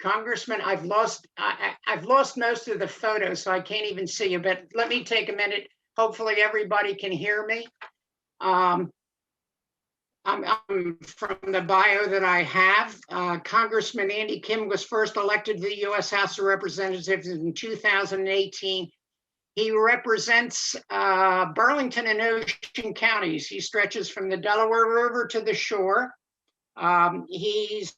Congressman, I've lost most of the photos, so I can't even see you. But let me take a minute. Hopefully, everybody can hear me. I'm from the bio that I have. Congressman Andy Kim was first elected to the U.S. House of Representatives in 2018. He represents Burlington and Ocean counties. He stretches from the Delaware River to the shore. He's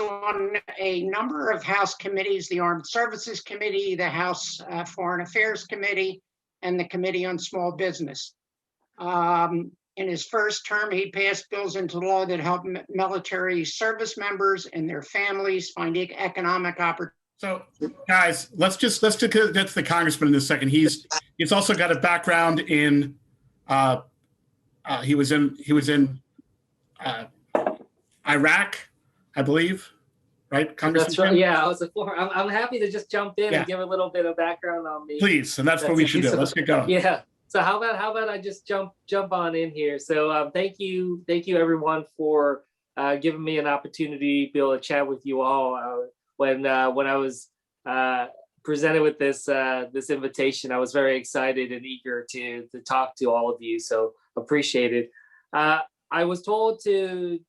on a number of House committees, the Armed Services Committee, the House Foreign Affairs Committee, and the Committee on Small Business. In his first term, he passed bills into law that help military service members and their families find economic opportunities. So, guys, let's get to the congressman in a second. He's also got a background in he was in Iraq, I believe, right, Congressman? That's right. Yeah, I was a former. I'm happy to just jump in and give a little bit of background on me. Please, and that's what we should do. Let's get going. Yeah. So how about I just jump on in here? So thank you everyone for giving me an opportunity to be able to chat with you all. When I was presented with this invitation, I was very excited and eager to talk to all of you. So appreciate it. I was told to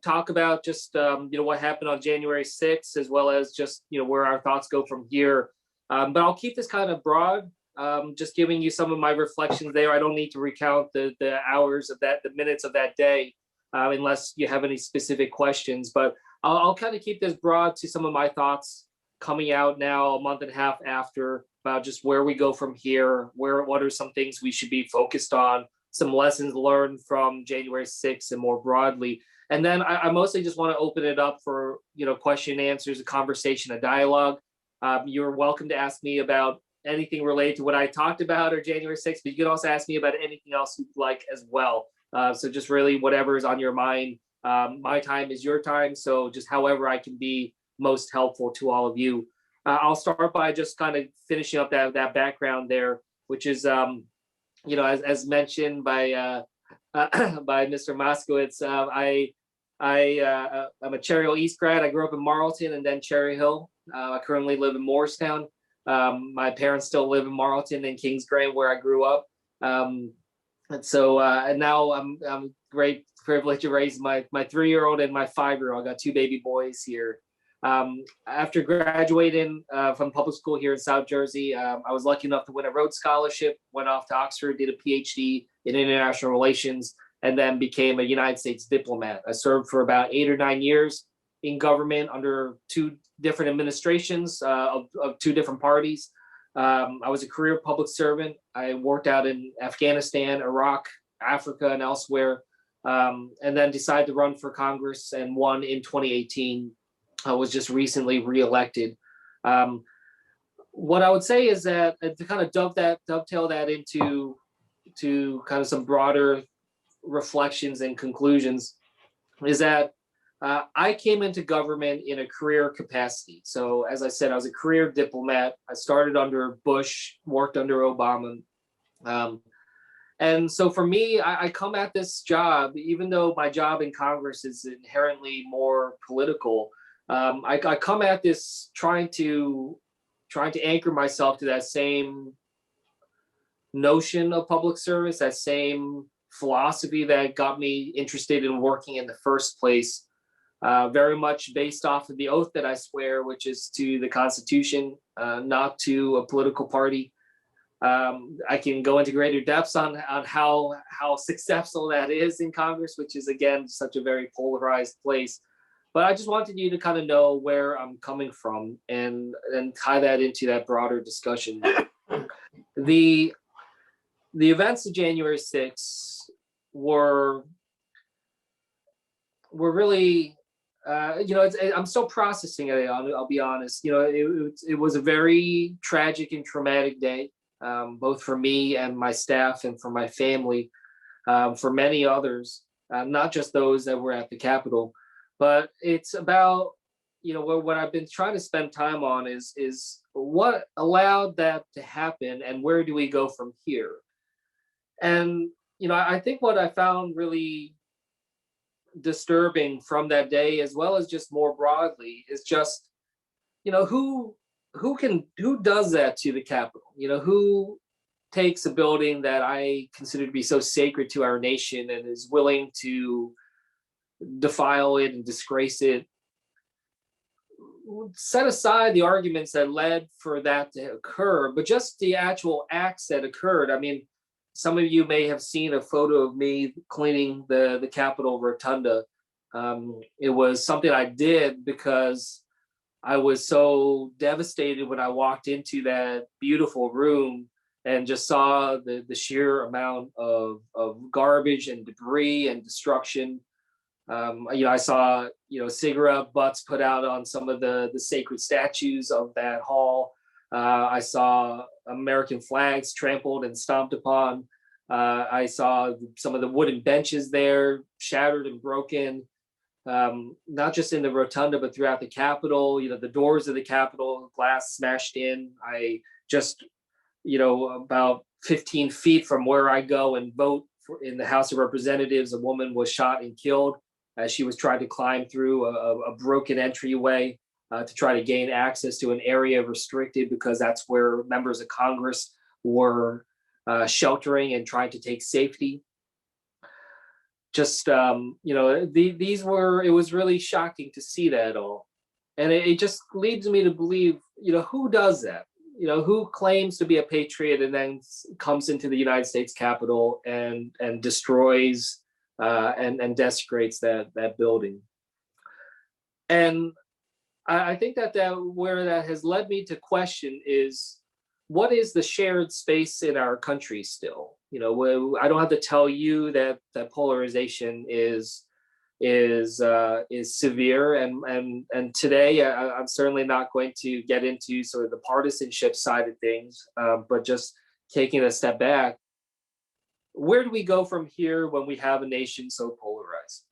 talk about just what happened on January 6th, as well as just where our thoughts go from here. But I'll keep this kind of broad. Just giving you some of my reflections there. I don't need to recount the hours of that, the minutes of that day, unless you have any specific questions. But I'll kind of keep this broad to some of my thoughts coming out now a month and a half after, about just where we go from here, what are some things we should be focused on, some lessons learned from January 6th and more broadly. And then I mostly just want to open it up for question and answers, a conversation, a dialogue. You're welcome to ask me about anything related to what I talked about or January 6th, but you can also ask me about anything else you'd like as well. So just really whatever is on your mind. My time is your time, so just however I can be most helpful to all of you. I'll start by just kind of finishing up that background there, which is, as mentioned by Mr. Moskowitz, I'm a Cherry Hill East grad. I grew up in Marlton and then Cherry Hill. I currently live in Morristown. My parents still live in Marlton and Kingsgrove, where I grew up. And now I'm great privilege to raise my 3-year-old and my 5-year-old. I got 2 baby boys here. After graduating from public school here in South Jersey, I was lucky enough to win a Rhodes Scholarship, went off to Oxford, did a PhD in international relations, and then became a United States diplomat. I served for about 8 or 9 years in government under 2 different administrations of 2 different parties. I was a career public servant. I worked out in Afghanistan, Iraq, Africa, and elsewhere, and then decided to run for Congress and won in 2018. I was just recently reelected. What I would say is that to kind of dovetail that into kind of some broader reflections and conclusions is that I came into government in a career capacity. So as I said, I was a career diplomat. I started under Bush, worked under Obama. And so for me, I come at this job, even though my job in Congress is inherently more political, I come at this trying to anchor myself to that same notion of public service, that same philosophy that got me interested in working in the first place. Very much based off of the oath that I swear, which is to the Constitution, not to a political party. I can go into greater depths on how successful that is in Congress, which is, again, such a very polarized place. But I just wanted you to kind of know where I'm coming from and tie that into that broader discussion. The events of January 6th were really, I'm still processing it. I'll be honest. It was a very tragic and traumatic day, both for me and my staff and for my family, for many others, not just those that were at the Capitol. But it's about, what I've been trying to spend time on is what allowed that to happen and where do we go from here? And, I think what I found really disturbing from that day, as well as just more broadly, is just, who does that to the Capitol? Who takes a building that I consider to be so sacred to our nation and is willing to defile it and disgrace it? Set aside the arguments that led for that to occur, but just the actual acts that occurred. I mean, some of you may have seen a photo of me cleaning the Capitol Rotunda. It was something I did because I was so devastated when I walked into that beautiful room and just saw the sheer amount of garbage and debris and destruction. I saw, cigarette butts put out on some of the sacred statues of that hall. I saw American flags trampled and stomped upon. I saw some of the wooden benches there shattered and broken, not just in the rotunda, but throughout the Capitol. The doors of the Capitol, glass smashed in. I just, about 15 feet from where I go and vote in the House of Representatives, a woman was shot and killed as she was trying to climb through a broken entryway to try to gain access to an area restricted, because that's where members of Congress were sheltering and trying to take safety. Just, it was really shocking to see that all. And it just leads me to believe, who does that? Who claims to be a patriot and then comes into the United States Capitol and destroys and desecrates that building. And I think that where that has led me to question is, what is the shared space in our country still? I don't have to tell you that polarization is severe, and today I'm certainly not going to get into sort of the partisanship side of things, but just taking a step back. Where do we go from here when we have a nation so polarized?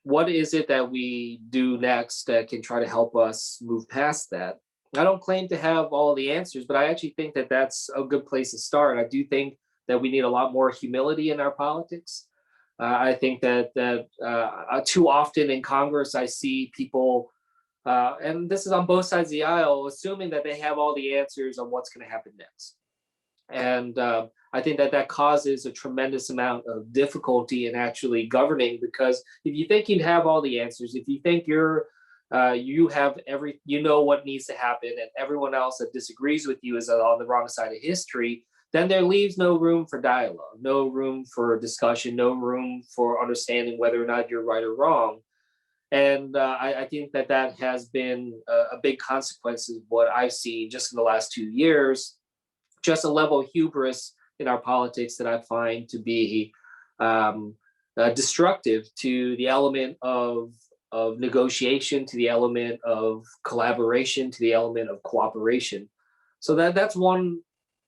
What is it that we do next that can try to help us move past that? I don't claim to have all the answers, but I actually think that that's a good place to start. I do think that we need a lot more humility in our politics. I think that too often in Congress, I see people, and this is on both sides of the aisle, assuming that they have all the answers on what's going to happen next. And I think that causes a tremendous amount of difficulty in actually governing, because if you think you have all the answers, if you think you have what needs to happen, and everyone else that disagrees with you is on the wrong side of history, then there leaves no room for dialogue, no room for discussion, no room for understanding whether or not you're right or wrong. And I think that has been a big consequence of what I've seen just in the last 2 years, just a level of hubris in our politics that I find to be destructive to the element of negotiation, to the element of collaboration, to the element of cooperation. So that's one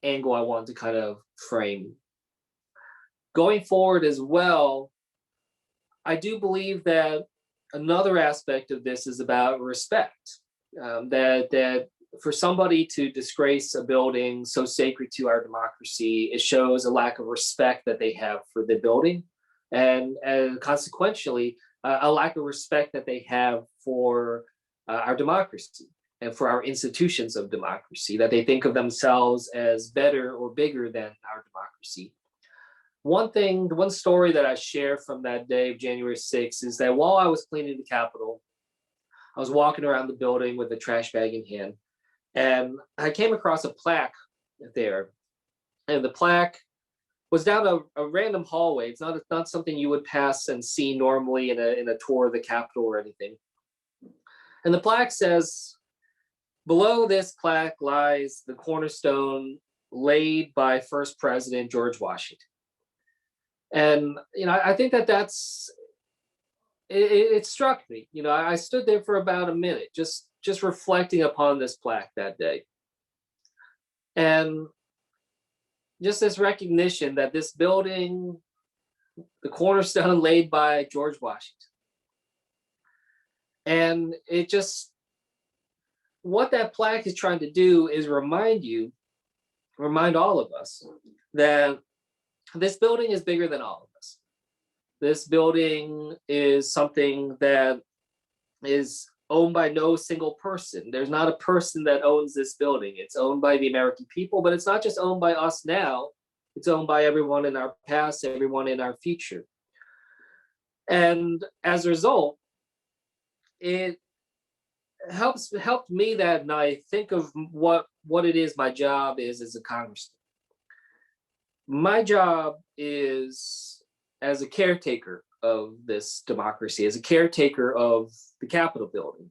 angle I want to kind of frame. Going forward as well, I do believe that another aspect of this is about respect. That for somebody to disgrace a building so sacred to our democracy, it shows a lack of respect that they have for the building, and consequentially, a lack of respect that they have for our democracy and for our institutions of democracy, that they think of themselves as better or bigger than our democracy. One story that I share from that day of January 6th is that while I was cleaning the Capitol, I was walking around the building with a trash bag in hand, and I came across a plaque there. And the plaque was down a random hallway. It's not something you would pass and see normally in a tour of the Capitol or anything. And the plaque says, below this plaque lies the cornerstone laid by First President George Washington. And I think that's it struck me. I stood there for about a minute, just reflecting upon this plaque that day, and just this recognition that this building, the cornerstone laid by George Washington, and what that plaque is trying to do is remind all of us that this building is bigger than all of us. This building is something that is owned by no single person. There's not a person that owns this building. It's owned by the American people, but it's not just owned by us now. It's owned by everyone in our past, everyone in our future. And as a result, it helped me that night think of what it is my job is as a congressman. My job is as a caretaker of this democracy, as a caretaker of the Capitol building,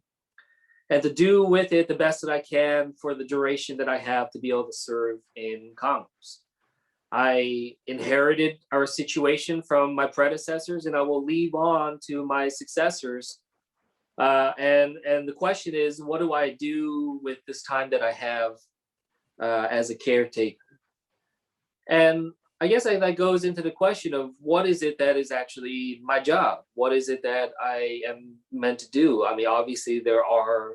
and to do with it the best that I can for the duration that I have to be able to serve in Congress. I inherited our situation from my predecessors, and I will leave on to my successors. And the question is, what do I do with this time that I have as a caretaker? And I guess that goes into the question of what is it that is actually my job? What is it that I am meant to do? I mean, obviously there are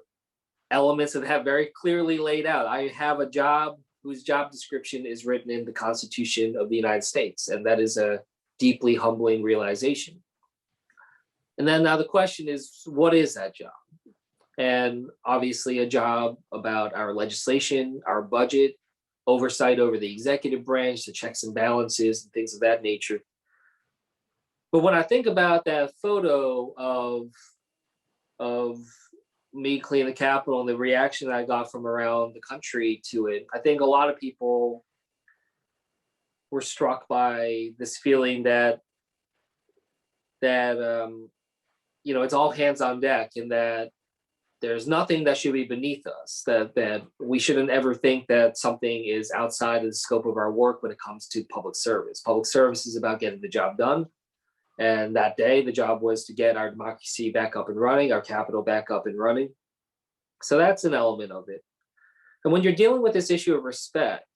elements that have very clearly laid out. I have a job whose job description is written in the Constitution of the United States, and that is a deeply humbling realization. And then now the question is, what is that job? And obviously a job about our legislation, our budget, oversight over the executive branch, the checks and balances, and things of that nature. But when I think about that photo of me cleaning the Capitol and the reaction that I got from around the country to it, I think a lot of people were struck by this feeling that it's all hands on deck, and that there's nothing that should be beneath us, that we shouldn't ever think that something is outside of the scope of our work when it comes to public service. Public service is about getting the job done. And that day, the job was to get our democracy back up and running, our Capitol back up and running. So that's an element of it. And when you're dealing with this issue of respect,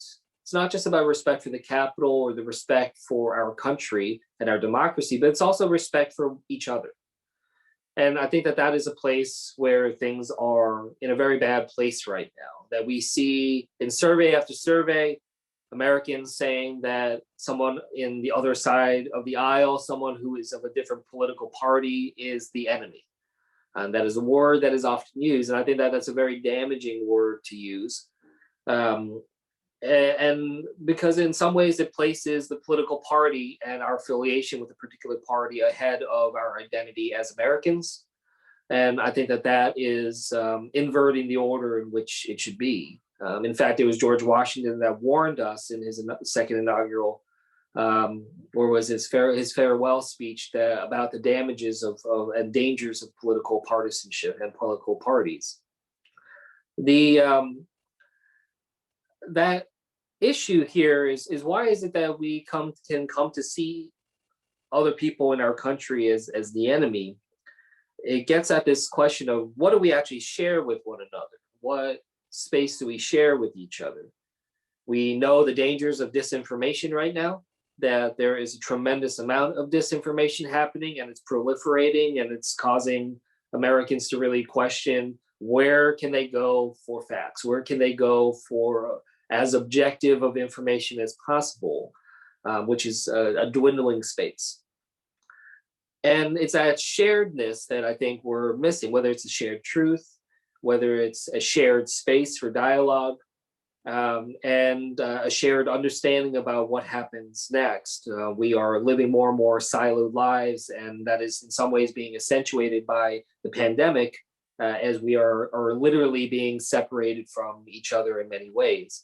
it's not just about respect for the Capitol or the respect for our country and our democracy, but it's also respect for each other. And I think that is a place where things are in a very bad place right now, that we see in survey after survey, Americans saying that someone in the other side of the aisle, someone who is of a different political party, is the enemy. And that is a word that is often used. And I think that that's a very damaging word to use. And because in some ways it places the political party and our affiliation with a particular party ahead of our identity as Americans. And I think that is inverting the order in which it should be. In fact, it was George Washington that warned us in his second inaugural, or was his farewell speech, about the damages of and dangers of political partisanship and political parties. That issue here is why is it that we can come to see other people in our country as the enemy? It gets at this question of what do we actually share with one another? What space do we share with each other? We know the dangers of disinformation right now, that there is a tremendous amount of disinformation happening, and it's proliferating, and it's causing Americans to really question, where can they go for facts? Where can they go for as objective of information as possible, which is a dwindling space. And it's that sharedness that I think we're missing, whether it's a shared truth, whether it's a shared space for dialogue, and a shared understanding about what happens next. We are living more and more siloed lives, and that is in some ways being accentuated by the pandemic, as we are literally being separated from each other in many ways.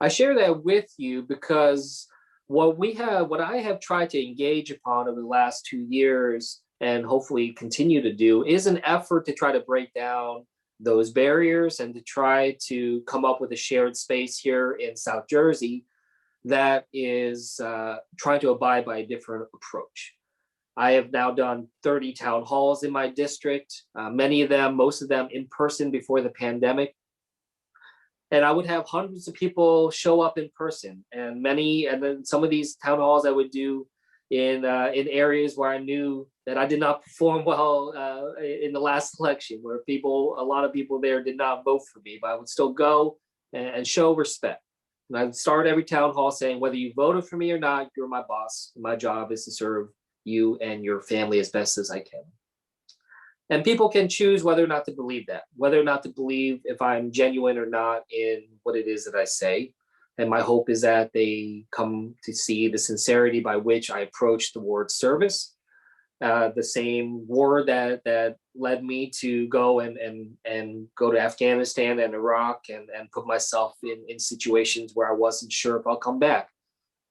I share that with you because what I have tried to engage upon over the last 2 years, and hopefully continue to do, is an effort to try to break down those barriers and to try to come up with a shared space here in South Jersey that is trying to abide by a different approach. I have now done 30 town halls in my district, most of them in person before the pandemic. And I would have hundreds of people show up in person, and then some of these town halls I would do in areas where I knew that I did not perform well in the last election, where a lot of people there did not vote for me, but I would still go and show respect. And I'd start every town hall saying, whether you voted for me or not, you're my boss. My job is to serve you and your family as best as I can. And people can choose whether or not to believe that, whether or not to believe if I'm genuine or not in what it is that I say. And my hope is that they come to see the sincerity by which I approach the word service, the same word that led me to go and go to Afghanistan and Iraq and put myself in situations where I wasn't sure if I'll come back.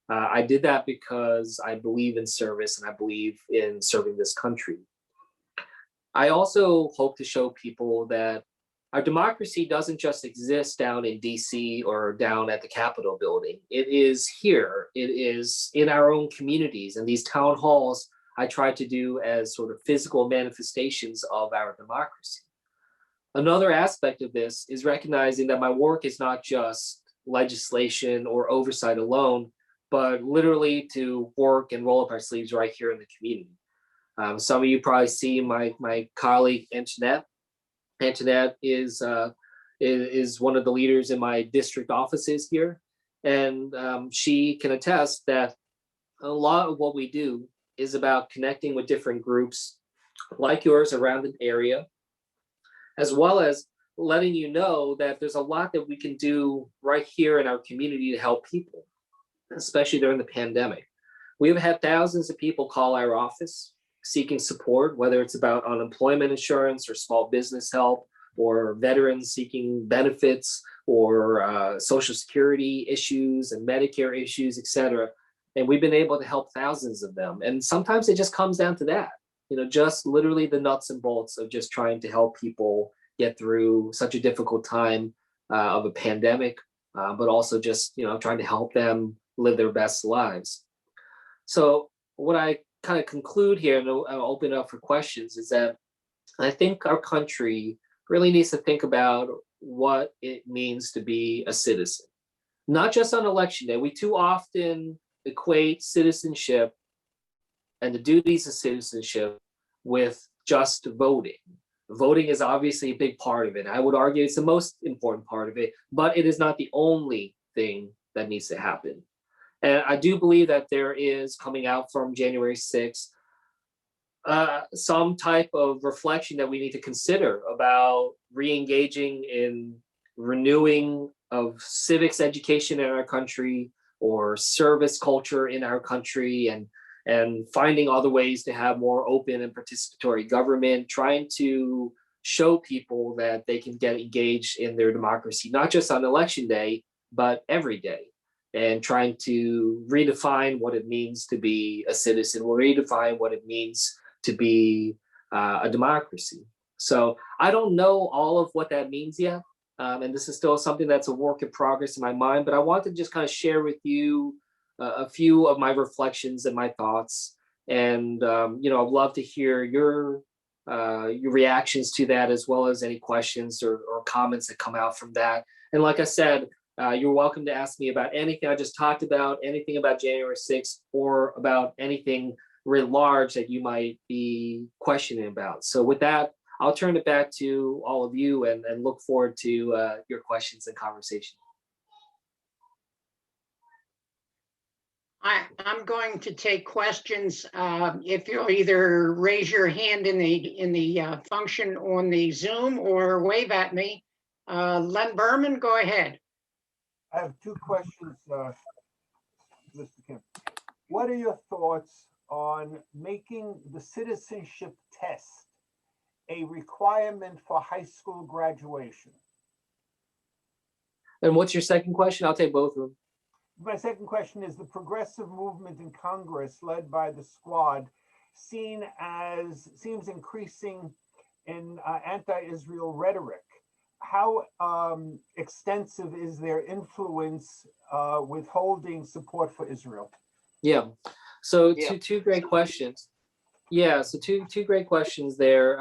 I did that because I believe in service and I believe in serving this country. I also hope to show people that our democracy doesn't just exist down in DC or down at the Capitol building. It is here. It is in our own communities. And these town halls I try to do as sort of physical manifestations of our democracy. Another aspect of this is recognizing that my work is not just legislation or oversight alone, but literally to work and roll up our sleeves right here in the community. Some of you probably see my colleague Antoinette. Antoinette is one of the leaders in my district offices here, and she can attest that a lot of what we do is about connecting with different groups like yours around the area, as well as letting you know that there's a lot that we can do right here in our community to help people, especially during the pandemic. We've had thousands of people call our office seeking support, whether it's about unemployment insurance or small business help, or veterans seeking benefits, or Social Security issues and Medicare issues, et cetera. And we've been able to help thousands of them. And sometimes it just comes down to that, just literally the nuts and bolts of just trying to help people get through such a difficult time of a pandemic, but also just, trying to help them live their best lives. So what I kind of conclude here, and I'll open up for questions, is that I think our country really needs to think about what it means to be a citizen, not just on election day. We too often equate citizenship and the duties of citizenship with just voting. Voting is obviously a big part of it. I would argue it's the most important part of it, but it is not the only thing that needs to happen. And I do believe that there is, coming out from January 6th, some type of reflection that we need to consider about re-engaging in renewing of civics education in our country, or service culture in our country, and finding other ways to have more open and participatory government, trying to show people that they can get engaged in their democracy, not just on election day, but every day. And trying to redefine what it means to be a citizen, or redefine what it means to be a democracy. So I don't know all of what that means yet. And this is still something that's a work in progress in my mind, but I want to just kind of share with you a few of my reflections and my thoughts. And, I'd love to hear your reactions to that, as well as any questions or comments that come out from that. And like I said, you're welcome to ask me about anything I just talked about, anything about January 6th, or about anything writ large that you might be questioning about. So with that, I'll turn it back to all of you and look forward to your questions and conversation. I'm going to take questions. If you'll either raise your hand in the function on the Zoom or wave at me. Len Berman, go ahead. I have two questions, Mr. Kim. What are your thoughts on making the citizenship test a requirement for high school graduation? And what's your second question? I'll take both of them. My second question is, the progressive movement in Congress, led by the Squad, seems increasing in anti-Israel rhetoric. How extensive is their influence withholding support for Israel? Yeah. So two great questions. Yeah. So two great questions there.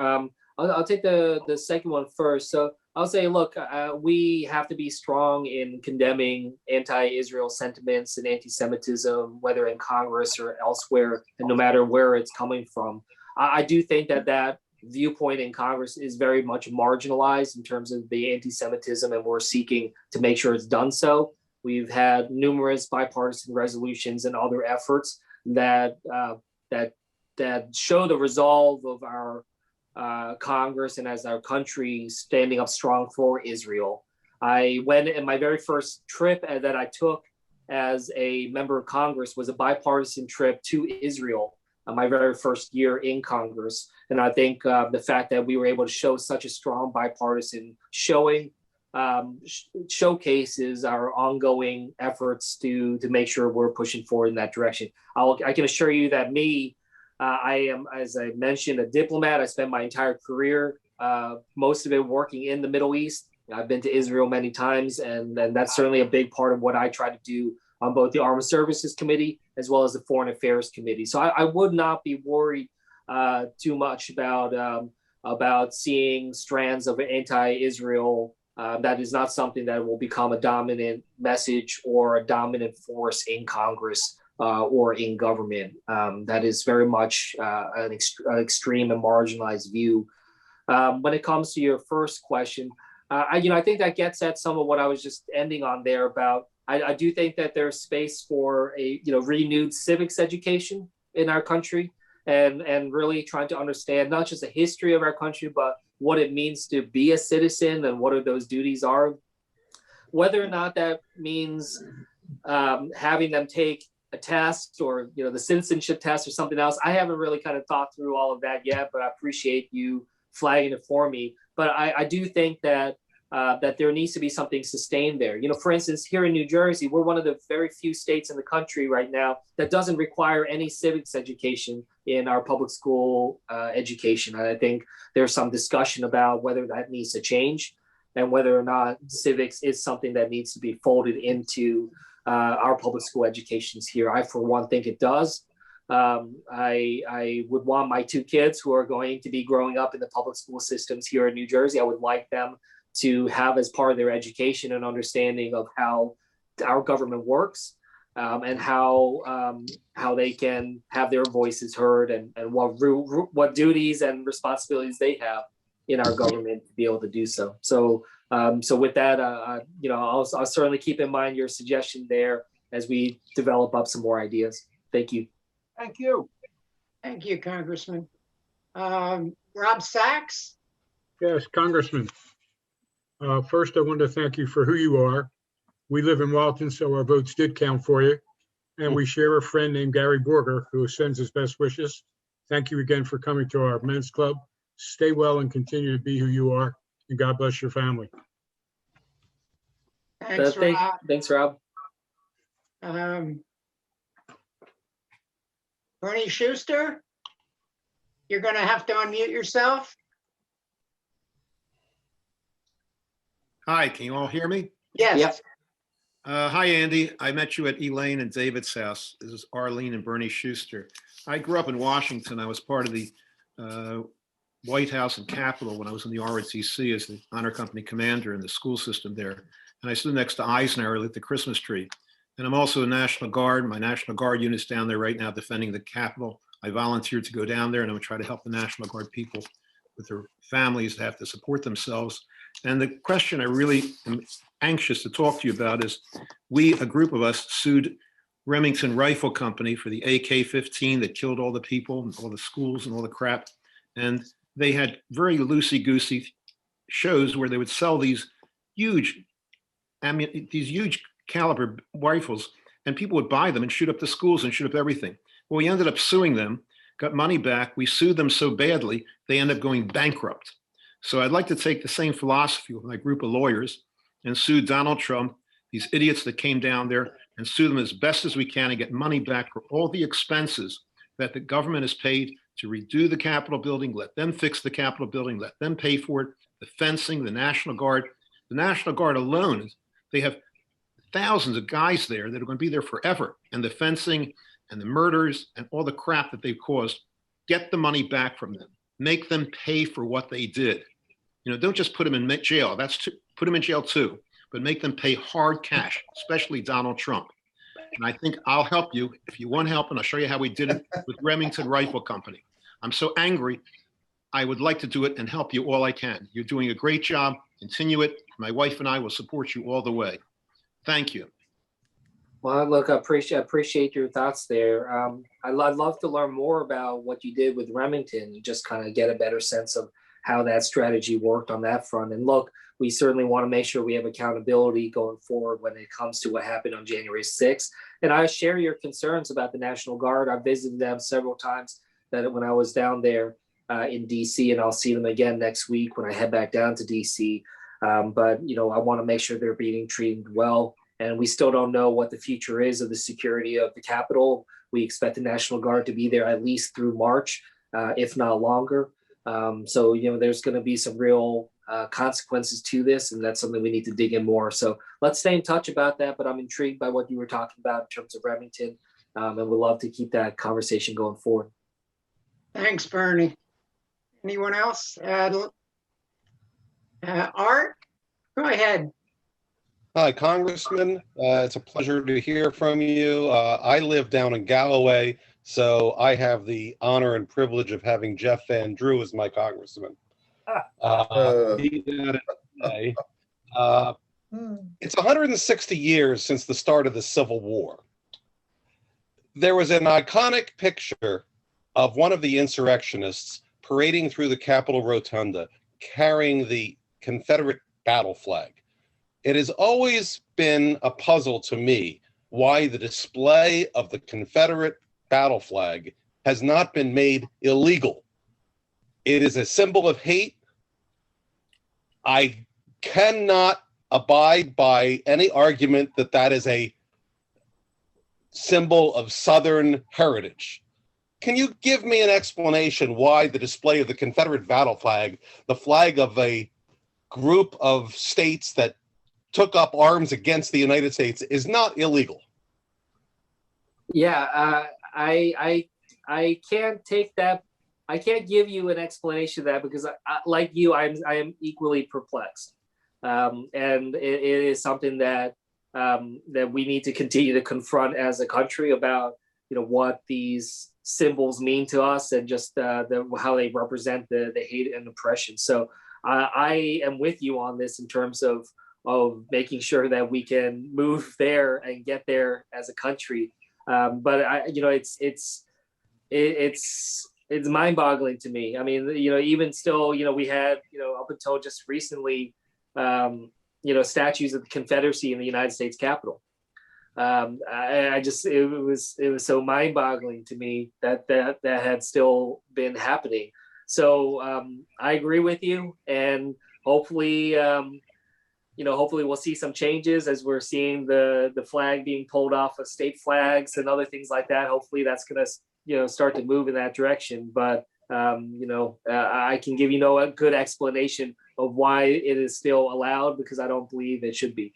I'll take the second one first. So I'll say, look, we have to be strong in condemning anti-Israel sentiments and anti-Semitism, whether in Congress or elsewhere, and no matter where it's coming from. I do think that viewpoint in Congress is very much marginalized in terms of the anti-Semitism, and we're seeking to make sure it's done so. We've had numerous bipartisan resolutions and other efforts that that show the resolve of our Congress and as our country standing up strong for Israel. I went in my very first trip that I took as a member of Congress was a bipartisan trip to Israel, my very first year in Congress. And I think the fact that we were able to show such a strong bipartisan showing showcases our ongoing efforts to make sure we're pushing forward in that direction. I can assure you that I am, as I mentioned, a diplomat. I spent my entire career, most of it working in the Middle East. I've been to Israel many times, and that's certainly a big part of what I try to do on both the Armed Services Committee as well as the Foreign Affairs Committee. So I would not be worried too much about seeing strands of anti-Israel. That is not something that will become a dominant message or a dominant force in Congress or in government. That is very much an extreme and marginalized view. When it comes to your first question, I think that gets at some of what I was just ending on there about. I do think that there's space for a renewed civics education in our country, and really trying to understand not just the history of our country, but what it means to be a citizen and what those duties are. Whether or not that means having them take a test or the citizenship test or something else, I haven't really kind of thought through all of that yet, but I appreciate you flagging it for me. But I do think that there needs to be something sustained there. For instance, here in New Jersey, we're one of the very few states in the country right now that doesn't require any civics education in our public school education. And I think there's some discussion about whether that needs to change and whether or not civics is something that needs to be folded into our public school educations here. I, for one, think it does. I would want my two kids who are going to be growing up in the public school systems here in New Jersey, I would like them to have as part of their education an understanding of how our government works, and how they can have their voices heard, and what duties and responsibilities they have in our government to be able to do so. So with that, I'll certainly keep in mind your suggestion there as we develop up some more ideas. Thank you. Thank you. Thank you, Congressman. Rob Sachs? Yes, Congressman. First, I want to thank you for who you are. We live in Walton, so our votes did count for you. And we share a friend named Gary Borger who sends his best wishes. Thank you again for coming to our men's club. Stay well and continue to be who you are. And God bless your family. Thanks, Rob. Thanks, Rob. Bernie Schuster, you're going to have to unmute yourself. Hi, can you all hear me? Yes. Yep. Hi, Andy. I met you at Elaine and David's house. This is Arlene and Bernie Schuster. I grew up in Washington. I was part of the White House and Capitol when I was in the ROTC as the Honor Company commander in the school system there. And I stood next to Eisenhower at the Christmas tree. And I'm also a National Guard. My National Guard unit's down there right now defending the Capitol. I volunteered to go down there and I'm gonna try to help the National Guard people with their families that have to support themselves. And the question I really am anxious to talk to you about is, a group of us sued Remington Rifle Company for the AK-15 that killed all the people and all the schools and all the crap. And they had very loosey-goosey shows where they would sell these huge caliber rifles, and people would buy them and shoot up the schools and shoot up everything. Well, we ended up suing them, got money back. We sued them so badly, they ended up going bankrupt. So I'd like to take the same philosophy with my group of lawyers and sue Donald Trump, these idiots that came down there, and sue them as best as we can and get money back for all the expenses that the government has paid to redo the Capitol building, let them fix the Capitol building, let them pay for it, the fencing, the National Guard. The National Guard alone, they have thousands of guys there that are going to be there forever. And the fencing and the murders and all the crap that they've caused, get the money back from them. Make them pay for what they did. Don't just put them in jail. Put them in jail too, but make them pay hard cash, especially Donald Trump. And I think I'll help you if you want help, and I'll show you how we did it with Remington Rifle Company. I'm so angry. I would like to do it and help you all I can. You're doing a great job. Continue it. My wife and I will support you all the way. Thank you. Well, look, I appreciate your thoughts there. I'd love to learn more about what you did with Remington and just kind of get a better sense of how that strategy worked on that front. And look, we certainly want to make sure we have accountability going forward when it comes to what happened on January 6th. And I share your concerns about the National Guard. I visited them several times that when I was down there in DC, and I'll see them again next week when I head back down to DC. But you know, I want to make sure they're being treated well. And we still don't know what the future is of the security of the Capitol. We expect the National Guard to be there at least through March, if not longer. So, you know, there's going to be some real consequences to this, and that's something we need to dig in more. So let's stay in touch about that. But I'm intrigued by what you were talking about in terms of Remington, and we'd love to keep that conversation going forward. Thanks, Bernie. Anyone else? Art, go ahead. Hi, Congressman. It's a pleasure to hear from you. I live down in Galloway, so I have the honor and privilege of having Jeff Van Drew as my congressman. It's 160 years since the start of the Civil War. There was an iconic picture of one of the insurrectionists parading through the Capitol Rotunda, carrying the Confederate battle flag. It has always been a puzzle to me why the display of the Confederate battle flag has not been made illegal. It is a symbol of hate. I cannot abide by any argument that that is a symbol of Southern heritage. Can you give me an explanation why the display of the Confederate battle flag, the flag of a group of states that took up arms against the United States, is not illegal? Yeah, I can't take that. I can't give you an explanation of that because, like you, I am equally perplexed, and it is something that that we need to continue to confront as a country about, you know, what these symbols mean to us and just how they represent the hate and oppression. So I am with you on this in terms of making sure that we can move there and get there as a country. But you know, it's mind-boggling to me. I mean, you know, even still, you know, we had, you know, up until just recently, you know, statues of the Confederacy in the United States Capitol. I just, it was so mind-boggling to me that had still been happening. So I agree with you, and hopefully, you know, hopefully we'll see some changes as we're seeing the flag being pulled off of state flags and other things like that. Hopefully that's going to, you know, start to move in that direction. But you know, I can give you no good explanation of why it is still allowed, because I don't believe it should be.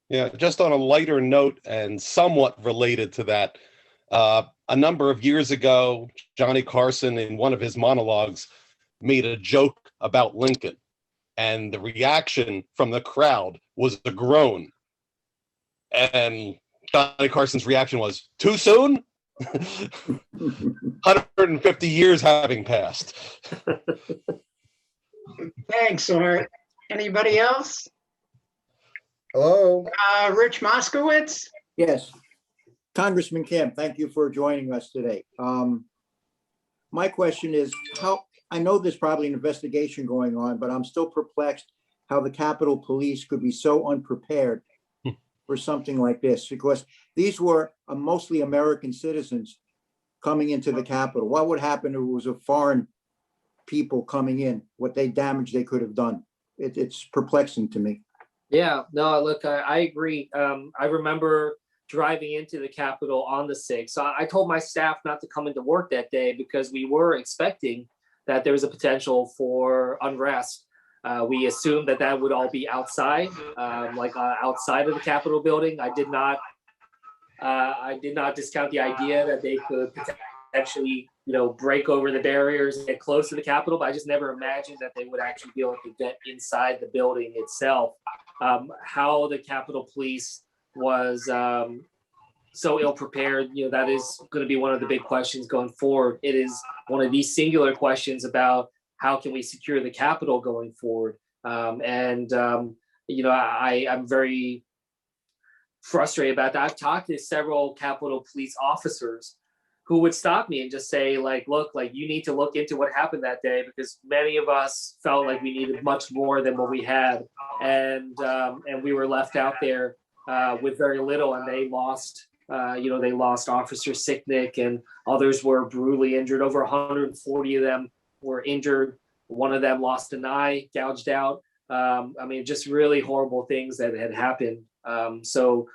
Yeah, just on a lighter note and somewhat related to that, a number of years ago, Johnny Carson, in one of his monologues, made a joke about Lincoln, and the reaction from the crowd was a groan. And Johnny Carson's reaction was, "Too soon?" 150 years having passed. Thanks, Art. Anybody else? Hello? Rich Moskowitz? Yes. Congressman Kim, thank you for joining us today. My question is, I know there's probably an investigation going on, but I'm still perplexed how the Capitol Police could be so unprepared for something like this, because these were mostly American citizens coming into the Capitol. What would happen if it was a foreign people coming in? What damage they could have done? It's perplexing to me. Yeah, no, look, I agree. I remember driving into the Capitol on the 6th. So I told my staff not to come into work that day because we were expecting that there was a potential for unrest. We assumed that would all be outside, outside of the Capitol building. I did not discount the idea that they could potentially, you know, break over the barriers and get close to the Capitol, but I just never imagined that they would actually be able to get inside the building itself. How the Capitol Police was so ill prepared, you know, that is going to be one of the big questions going forward. It is one of these singular questions about how can we secure the Capitol going forward. You know, I'm very frustrated about that. I've talked to several Capitol Police officers who would stop me and just say, like, look, like, you need to look into what happened that day, because many of us felt like we needed much more than what we had, and we were left out there with very little, and they lost. They lost Officer Sicknick, and others were brutally injured. Over 140 of them were injured. One of them lost an eye, gouged out. Just really horrible things that had happened. So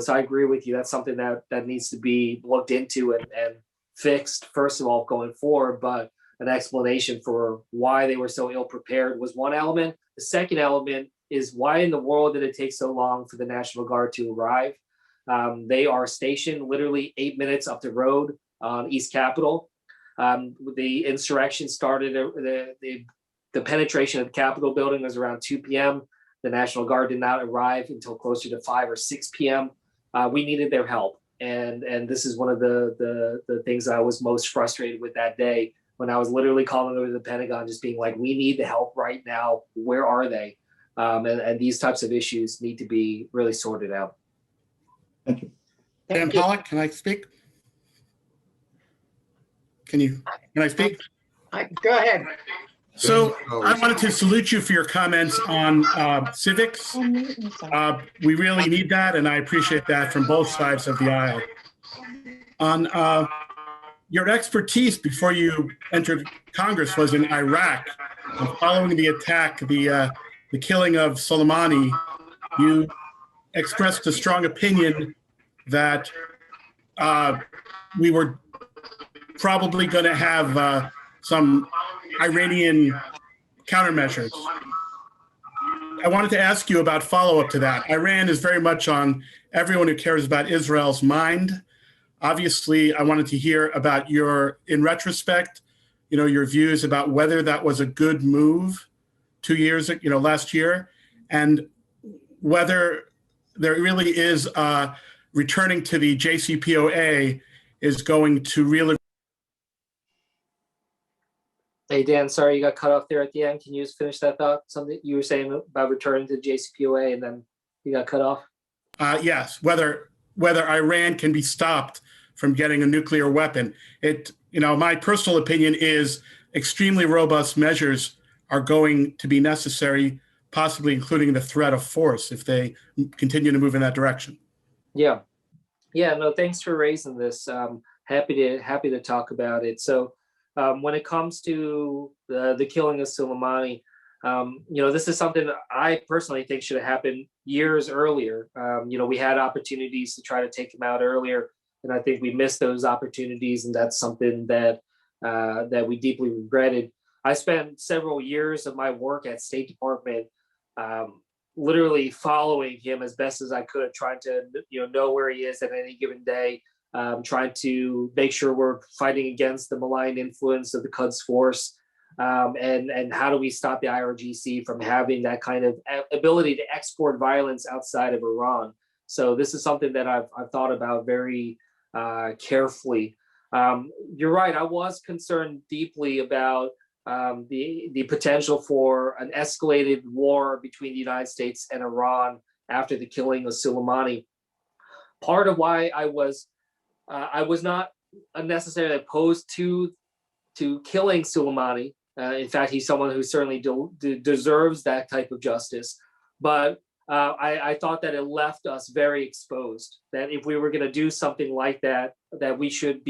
I agree with you. That's something that needs to be looked into and fixed, first of all, going forward. But an explanation for why they were so ill prepared was one element. The second element is, why in the world did it take so long for the National Guard to arrive? They are stationed literally 8 minutes up the road on East Capitol. The insurrection started, the penetration of the Capitol building was around 2 p.m. The National Guard did not arrive until closer to 5 or 6 p.m. We needed their help. And this is one of the things that I was most frustrated with that day, when I was literally calling over the Pentagon, just being like, we need the help right now. Where are they? And these types of issues need to be really sorted out. Thank you. Dan Pollock, can I speak? Can I speak? Go ahead. So I wanted to salute you for your comments on civics. We really need that, and I appreciate that from both sides of the aisle. On your expertise before you entered Congress was in Iraq. And following the attack, the killing of Soleimani, you expressed a strong opinion that we were probably going to have some Iranian countermeasures. I wanted to ask you about follow-up to that. Iran is very much on everyone who cares about Israel's mind. Obviously, I wanted to hear about in retrospect, your views about whether that was a good move 2 years, last year, and whether there really is returning to the JCPOA is going to really. Hey, Dan, sorry you got cut off there at the end. Can you just finish that thought? Something you were saying about returning to the JCPOA, and then you got cut off? Yes, whether Iran can be stopped from getting a nuclear weapon. My personal opinion is extremely robust measures are going to be necessary, possibly including the threat of force if they continue to move in that direction. Yeah. No, thanks for raising this. Happy to talk about it. So when it comes to the killing of Soleimani, this is something that I personally think should have happened years earlier. We had opportunities to try to take him out earlier, and I think we missed those opportunities, and that's something that we deeply regretted. I spent several years of my work at State Department literally following him as best as I could, trying to know where he is at any given day, trying to make sure we're fighting against the malign influence of the Quds Force, and how do we stop the IRGC from having that kind of ability to export violence outside of Iran. So this is something that I've thought about very carefully. You're right, I was concerned deeply about the potential for an escalated war between the United States and Iran after the killing of Soleimani. Part of why I was not necessarily opposed to killing Soleimani. In fact, he's someone who certainly deserves that type of justice. But I thought that it left us very exposed. That if we were going to do something like that, that we should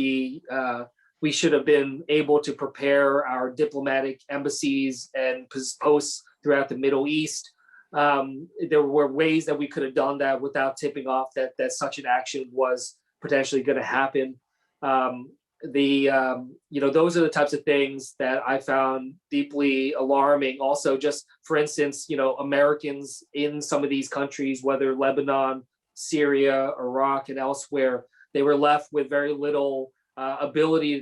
have been able to prepare our diplomatic embassies and posts throughout the Middle East. There were ways that we could have done that without tipping off that such an action was potentially going to happen. Those are the types of things that I found deeply alarming. Also, just for instance, Americans in some of these countries, whether Lebanon, Syria, Iraq, and elsewhere, they were left with very little ability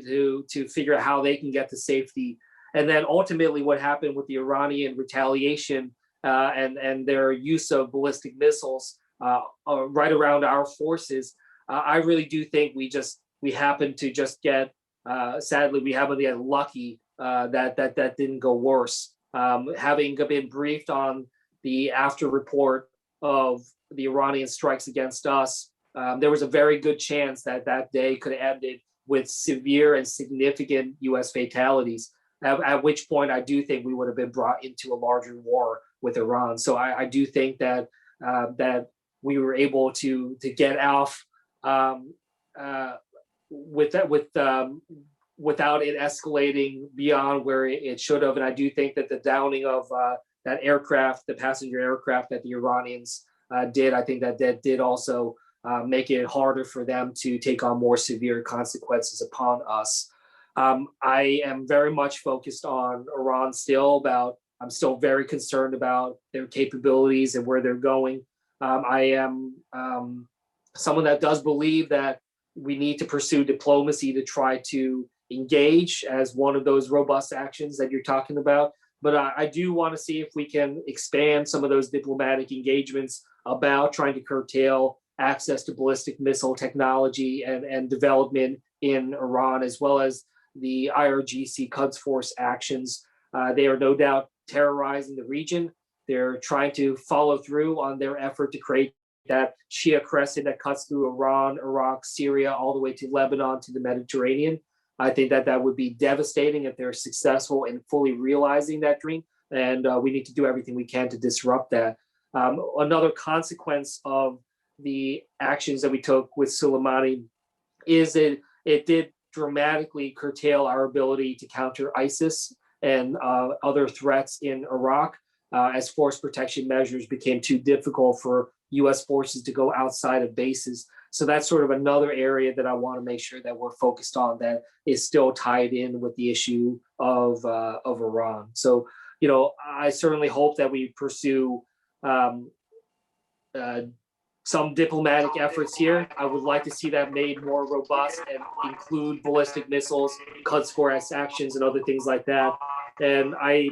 to figure out how they can get to safety. And then ultimately what happened with the Iranian retaliation and their use of ballistic missiles right around our forces, I really do think we happened to just get, sadly, we happened to get lucky that didn't go worse. Having been briefed on the after report of the Iranian strikes against us, there was a very good chance that that day could have ended with severe and significant U.S. fatalities, at which point I do think we would have been brought into a larger war with Iran. So I do think that that we were able to get off with that without it escalating beyond where it should have. And I do think that the downing of that aircraft, the passenger aircraft that the Iranians did, I think that did also make it harder for them to take on more severe consequences upon us. I am very much focused on Iran still. I'm still very concerned about their capabilities and where they're going. I am someone that does believe that we need to pursue diplomacy to try to engage as one of those robust actions that you're talking about. But I do want to see if we can expand some of those diplomatic engagements about trying to curtail access to ballistic missile technology and development in Iran, as well as the IRGC Quds Force actions. They are no doubt terrorizing the region. They're trying to follow through on their effort to create that Shia crescent that cuts through Iran, Iraq, Syria, all the way to Lebanon, to the Mediterranean. I think that would be devastating if they're successful in fully realizing that dream. And we need to do everything we can to disrupt that. Another consequence of the actions that we took with Soleimani is it did dramatically curtail our ability to counter ISIS and other threats in Iraq, as force protection measures became too difficult for U.S. forces to go outside of bases. So that's sort of another area that I want to make sure that we're focused on, that is still tied in with the issue of Iran. So, I certainly hope that we pursue some diplomatic efforts here. I would like to see that made more robust and include ballistic missiles, Quds Force actions, and other things like that. And I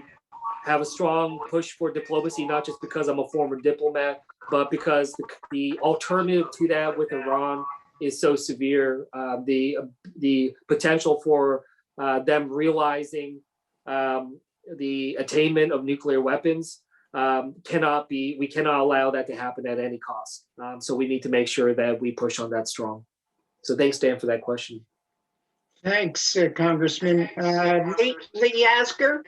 have a strong push for diplomacy, not just because I'm a former diplomat, but because the alternative to that with Iran is so severe. The potential for them realizing the attainment of nuclear weapons we cannot allow that to happen at any cost. So we need to make sure that we push on that strong. So thanks, Dan, for that question. Thanks, Congressman. Lee Asker,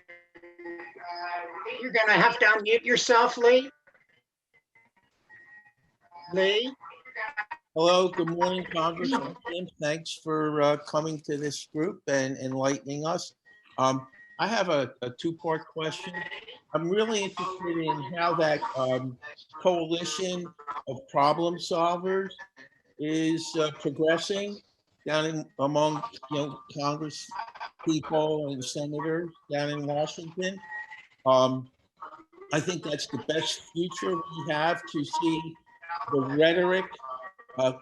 you're going to have to unmute yourself, Lee. Lee? Hello, good morning, Congressman Kim. Thanks for coming to this group and enlightening us. I have a two-part question. I'm really interested in how that coalition of problem solvers is progressing down among Congress people and senators down in Washington. I think that's the best future we have to see the rhetoric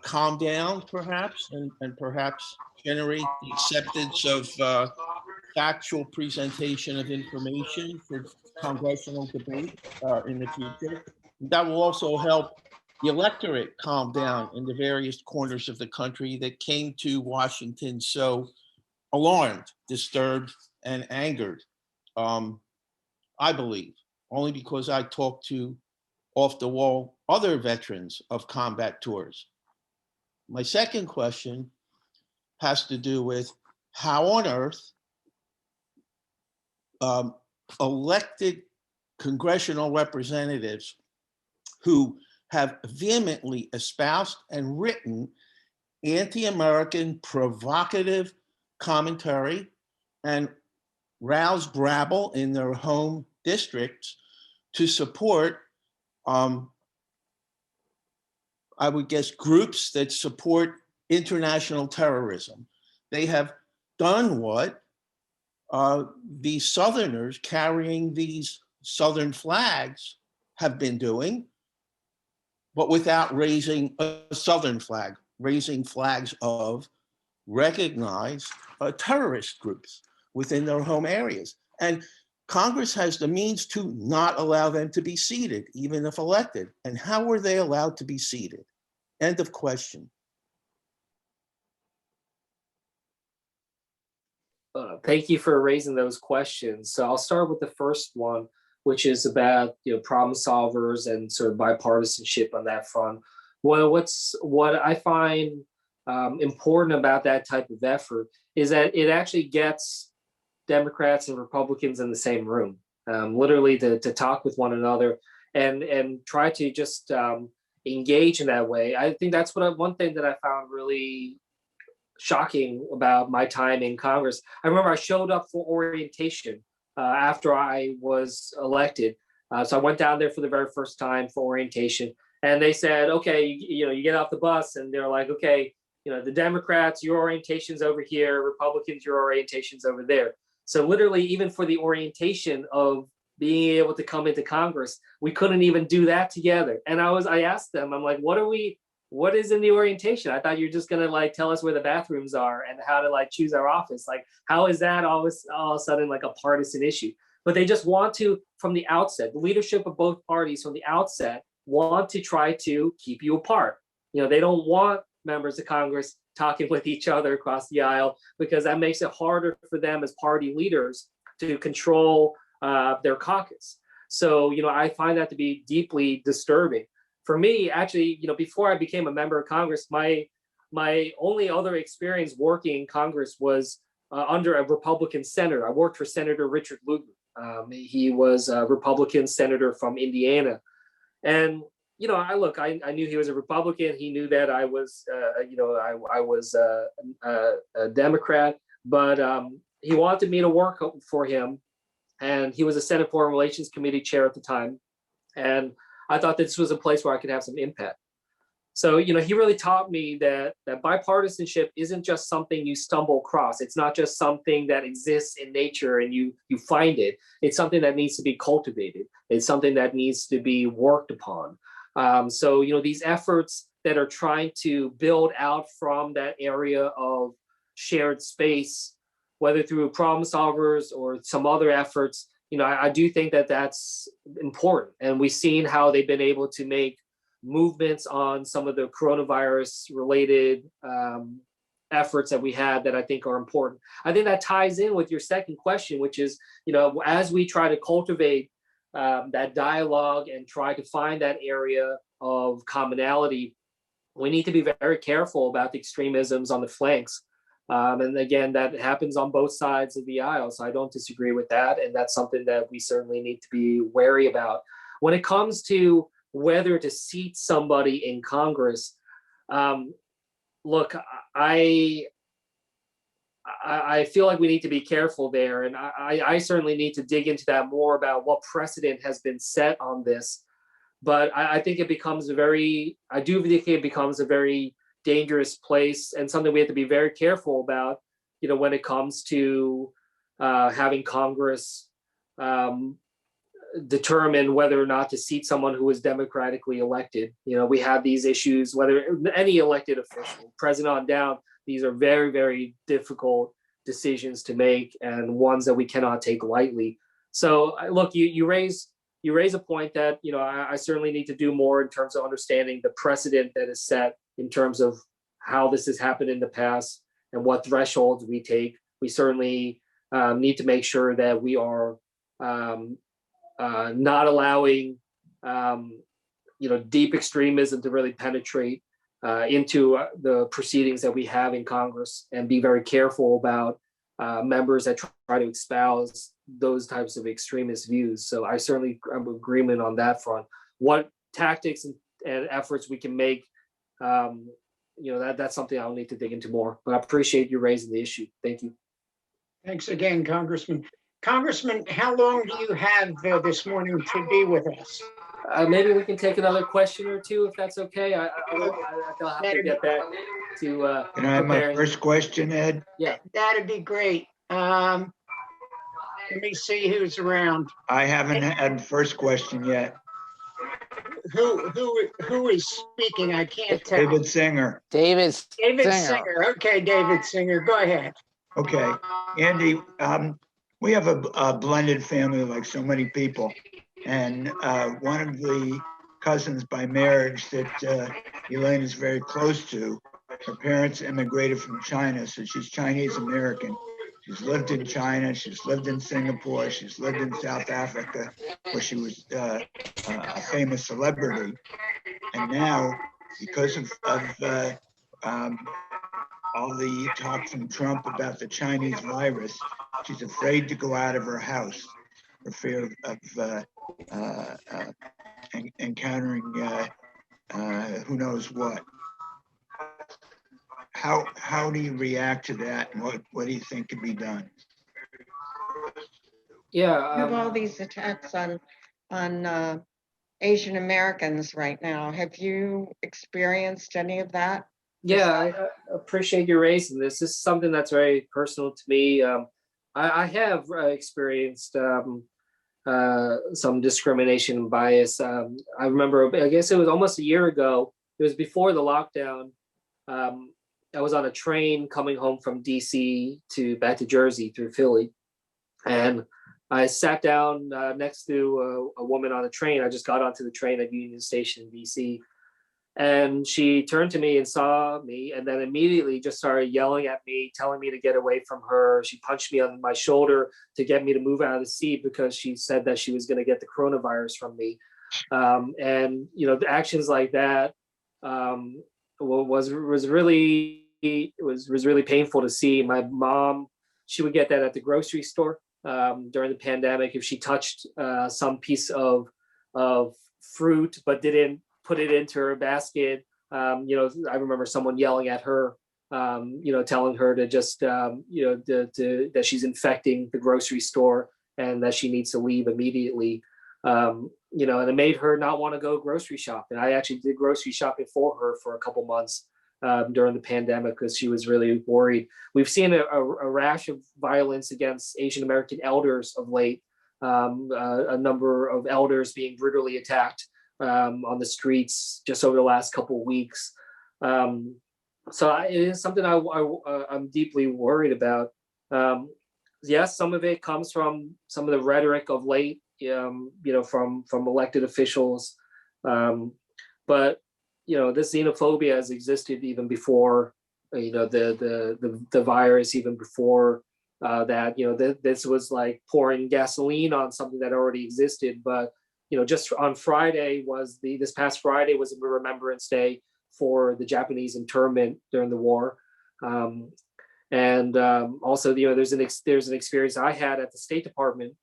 calm down, perhaps, and perhaps generate the acceptance of factual presentation of information for congressional debate in the future. That will also help the electorate calm down in the various corners of the country that came to Washington so alarmed, disturbed, and angered. I believe, only because I talked to off-the-wall other veterans of combat tours. My second question has to do with how on earth elected congressional representatives who have vehemently espoused and written anti-American provocative commentary and roused rabble in their home districts to support, I would guess, groups that support international terrorism. They have done what the Southerners carrying these Southern flags have been doing, but without raising a Southern flag, raising flags of recognized terrorist groups within their home areas. And Congress has the means to not allow them to be seated, even if elected. And how were they allowed to be seated? End of question. Thank you for raising those questions. So I'll start with the first one. which is about problem solvers and sort of bipartisanship on that front. Well, what I find important about that type of effort is that it actually gets Democrats and Republicans in the same room, literally to talk with one another and try to just engage in that way. I think that's one thing that I found really shocking about my time in Congress. I remember I showed up for orientation after I was elected. So I went down there for the very first time for orientation, and they said, okay, you get off the bus, and they're like, okay, the Democrats, your orientation's over here, Republicans, your orientation's over there. So literally, even for the orientation of being able to come into Congress, we couldn't even do that together. And I asked them, I'm like, what is in the orientation? I thought you're just gonna tell us where the bathrooms are and how to choose our office. How is that all of a sudden a partisan issue? But they just want to, from the outset, the leadership of both parties from the outset want to try to keep you apart. They don't want members of Congress talking with each other across the aisle, because that makes it harder for them as party leaders to control their caucus. So, I find that to be deeply disturbing. For me, actually, before I became a member of Congress, my only other experience working in Congress was under a Republican senator. I worked for Senator Richard Lugar. He was a Republican senator from Indiana. And, I knew he was a Republican. He knew that I was, I was a Democrat, but he wanted me to work for him. And he was a Senate Foreign Relations Committee chair at the time. And I thought this was a place where I could have some impact. So, he really taught me that bipartisanship isn't just something you stumble across. It's not just something that exists in nature and you find it. It's something that needs to be cultivated. It's something that needs to be worked upon. So, these efforts that are trying to build out from that area of shared space, whether through problem solvers or some other efforts, I do think that that's important. And we've seen how they've been able to make movements on some of the coronavirus related efforts that we had that I think are important. I think that ties in with your second question, which is, as we try to cultivate that dialogue and try to find that area of commonality, we need to be very careful about the extremisms on the flanks. And again, that happens on both sides of the aisle. So I don't disagree with that. And that's something that we certainly need to be wary about. When it comes to whether to seat somebody in Congress, look, I feel like we need to be careful there. And I certainly need to dig into that more about what precedent has been set on this. But I think it becomes I do think it becomes a very dangerous place and something we have to be very careful about, when it comes to having Congress determine whether or not to seat someone who is democratically elected. We have these issues, whether any elected official, president on down, these are very, very difficult decisions to make and ones that we cannot take lightly. So look, you raise a point that, I certainly need to do more in terms of understanding the precedent that is set in terms of how this has happened in the past and what thresholds we take. We certainly need to make sure that we are not allowing, deep extremism to really penetrate into the proceedings that we have in Congress, and be very careful about members that try to espouse those types of extremist views. So I certainly am in agreement on that front. What tactics and efforts we can make, that's something I'll need to dig into more. But I appreciate you raising the issue. Thank you. Thanks again, Congressman. Congressman, how long do you have this morning to be with us? Maybe we can take another question or two, if that's okay. I'll have to get back to Can I have my first question, Ed? Yeah. That'd be great. Let me see who's around. I haven't had the first question yet. Who is speaking? I can't tell. David Singer. David Singer. Okay, David Singer, go ahead. Okay, Andy, we have a blended family like so many people. And one of the cousins by marriage that Elaine is very close to, her parents immigrated from China, so she's Chinese American. She's lived in China, she's lived in Singapore, she's lived in South Africa, where she was a famous celebrity. And now, because of all the talk from Trump about the Chinese virus, she's afraid to go out of her house for fear of encountering who knows what. How do you react to that, and what do you think can be done? Yeah, We have all these attacks on Asian Americans right now. Have you experienced any of that? yeah, I appreciate you raising this. This is something that's very personal to me. I have experienced some discrimination and bias. I remember, I guess it was almost a year ago. It was before the lockdown. I was on a train coming home from DC back to Jersey through Philly, and I sat down next to a woman on the train. I just got onto the train at Union Station in DC, and she turned to me and saw me, and then immediately just started yelling at me, telling me to get away from her. She punched me on my shoulder to get me to move out of the seat because she said that she was going to get the coronavirus from me. And the actions like that was really painful to see. My mom, she would get that at the grocery store during the pandemic if she touched some piece of fruit but didn't put it into her basket. I remember someone yelling at her, telling her to just that she's infecting the grocery store and that she needs to leave immediately. And it made her not want to go grocery shopping. I actually did grocery shopping for her for a couple months during the pandemic because she was really worried. We've seen a rash of violence against Asian American elders of late, a number of elders being brutally attacked on the streets just over the last couple of weeks. So it is something I'm deeply worried about. Yes, some of it comes from some of the rhetoric of late, from elected officials. But this xenophobia has existed even before, the virus, even before that. This was like pouring gasoline on something that already existed. But just on Friday this past Friday was a Remembrance Day for the Japanese internment during the war. Also, there's an experience I had at the State Department,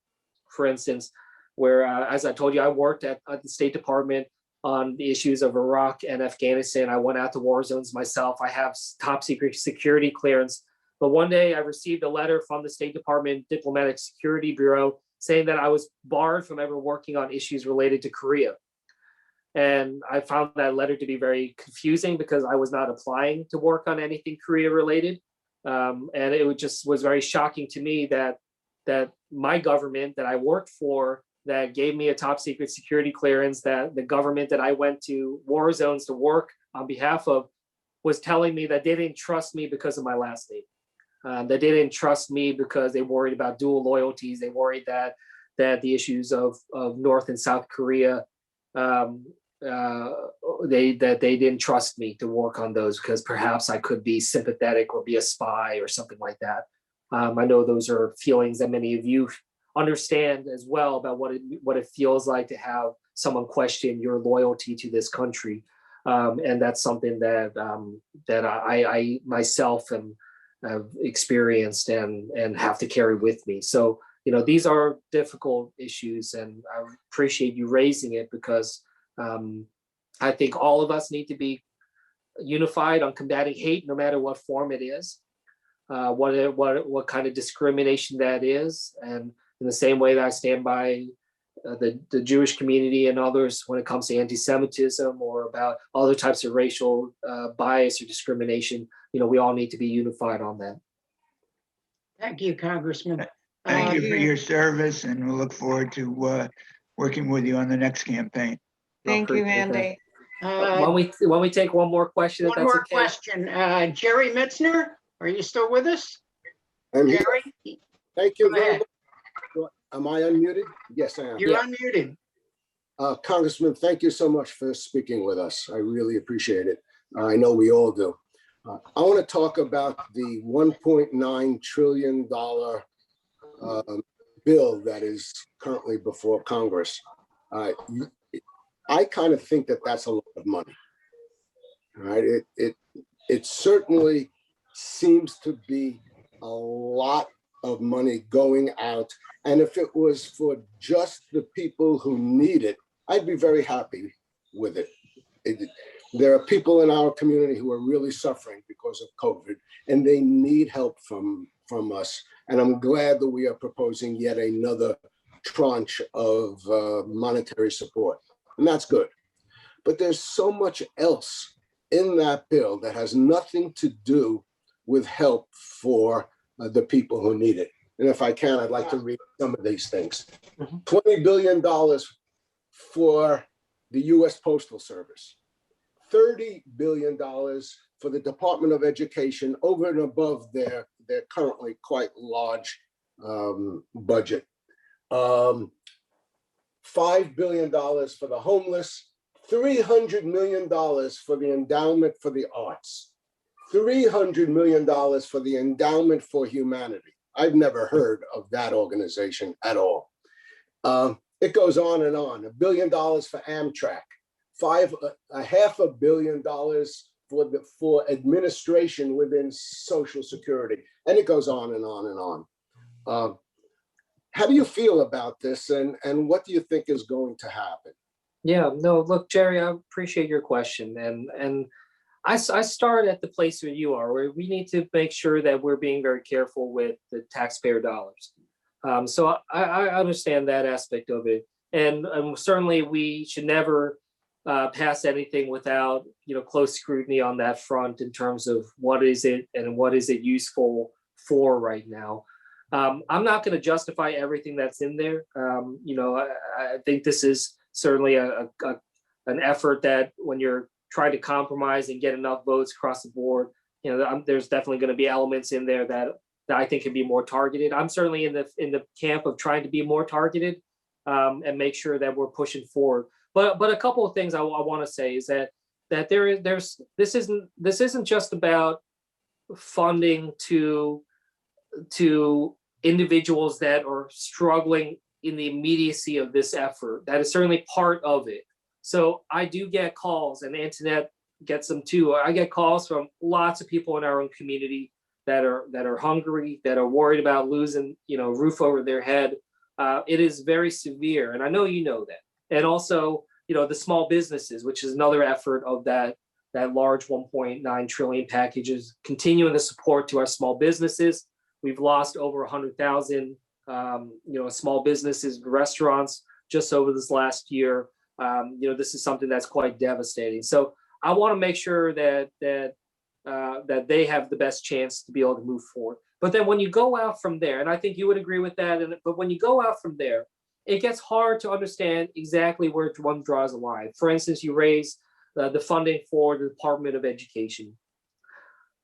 for instance, where, as I told you, I worked at the State Department on the issues of Iraq and Afghanistan. I went out to war zones myself. I have top secret security clearance. But one day I received a letter from the State Department Diplomatic Security Bureau saying that I was barred from ever working on issues related to Korea. And I found that letter to be very confusing because I was not applying to work on anything Korea related. And it just was very shocking to me that my government that I worked for, that gave me a top secret security clearance, that the government that I went to war zones to work on behalf of, was telling me that they didn't trust me because of my last name. That they didn't trust me because they worried about dual loyalties. They worried that the issues of North and South Korea, they didn't trust me to work on those because perhaps I could be sympathetic or be a spy or something like that. I know those are feelings that many of you understand as well about what it feels like to have someone question your loyalty to this country, and that's something that I myself have experienced and have to carry with me. So these are difficult issues, and I appreciate you raising it because I think all of us need to be unified on combating hate, no matter what form it is, what kind of discrimination that is, and in the same way that I stand by the Jewish community and others when it comes to anti-Semitism or about other types of racial bias or discrimination, we all need to be unified on that. Thank you, Congressman. Thank you for your service, and we'll look forward to working with you on the next campaign. Thank you, Andy. When we take one more question, One more question. Jerry Mitzner, are you still with us? I'm here. Jerry? Thank you Go very ahead. much. Am I unmuted? Yes, I am. You're unmuted. Congressman, thank you so much for speaking with us. I really appreciate it. I know we all do. I want to talk about the $1.9 trillion bill that is currently before Congress. I kind of think that that's a lot of money. All right, it certainly seems to be a lot of money going out. And if it was for just the people who need it, I'd be very happy with it. There are people in our community who are really suffering because of COVID, and they need help from us. And I'm glad that we are proposing yet another tranche of monetary support, and that's good. But there's so much else in that bill that has nothing to do with help for the people who need it. And if I can, I'd like to read some of these things. $20 billion for the US Postal Service, $30 billion for the Department of Education over and above their currently quite large budget. $5 billion for the homeless, $300 million for the Endowment for the Arts, $300 million for the Endowment for Humanity. I've never heard of that organization at all. It goes on and on. $1 billion for Amtrak, $500 million for administration within Social Security, and it goes on and on and on. How do you feel about this, and what do you think is going to happen? Yeah, no, look, Jerry, I appreciate your question. And I start at the place where you are, where we need to make sure that we're being very careful with the taxpayer dollars. So I understand that aspect of it. And certainly we should never pass anything without, close scrutiny on that front in terms of what is it and what is it useful for right now. I'm not going to justify everything that's in there. I think this is certainly an effort that when you're trying to compromise and get enough votes across the board, there's definitely going to be elements in there that I think can be more targeted. I'm certainly in the camp of trying to be more targeted and make sure that we're pushing forward. But a couple of things I want to say is that this isn't just about funding to individuals that are struggling in the immediacy of this effort. That is certainly part of it. So I do get calls, and Antoinette gets them too. I get calls from lots of people in our own community that are hungry, that are worried about losing, roof over their head. It is very severe, and I know you know that. And also, the small businesses, which is another effort of that large 1.9 trillion package, is continuing the support to our small businesses. We've lost over 100,000, small businesses, restaurants just over this last year. This is something that's quite devastating. So I want to make sure that they have the best chance to be able to move forward. But then when you go out from there, and I think you would agree with that, but when you go out from there, it gets hard to understand exactly where one draws a line. For instance, you raise the funding for the Department of Education.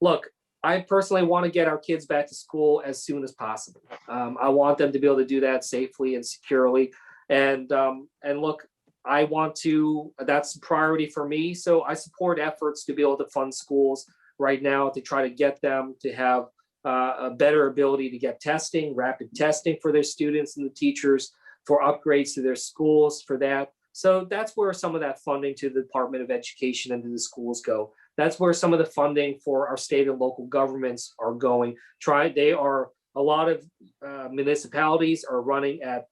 Look, I personally want to get our kids back to school as soon as possible. I want them to be able to do that safely and securely. And look, that's a priority for me. So I support efforts to be able to fund schools right now to try to get them to have a better ability to get testing, rapid testing for their students and the teachers, for upgrades to their schools for that. So that's where some of that funding to the Department of Education and to the schools go. That's where some of the funding for our state and local governments are going. A lot of municipalities are running at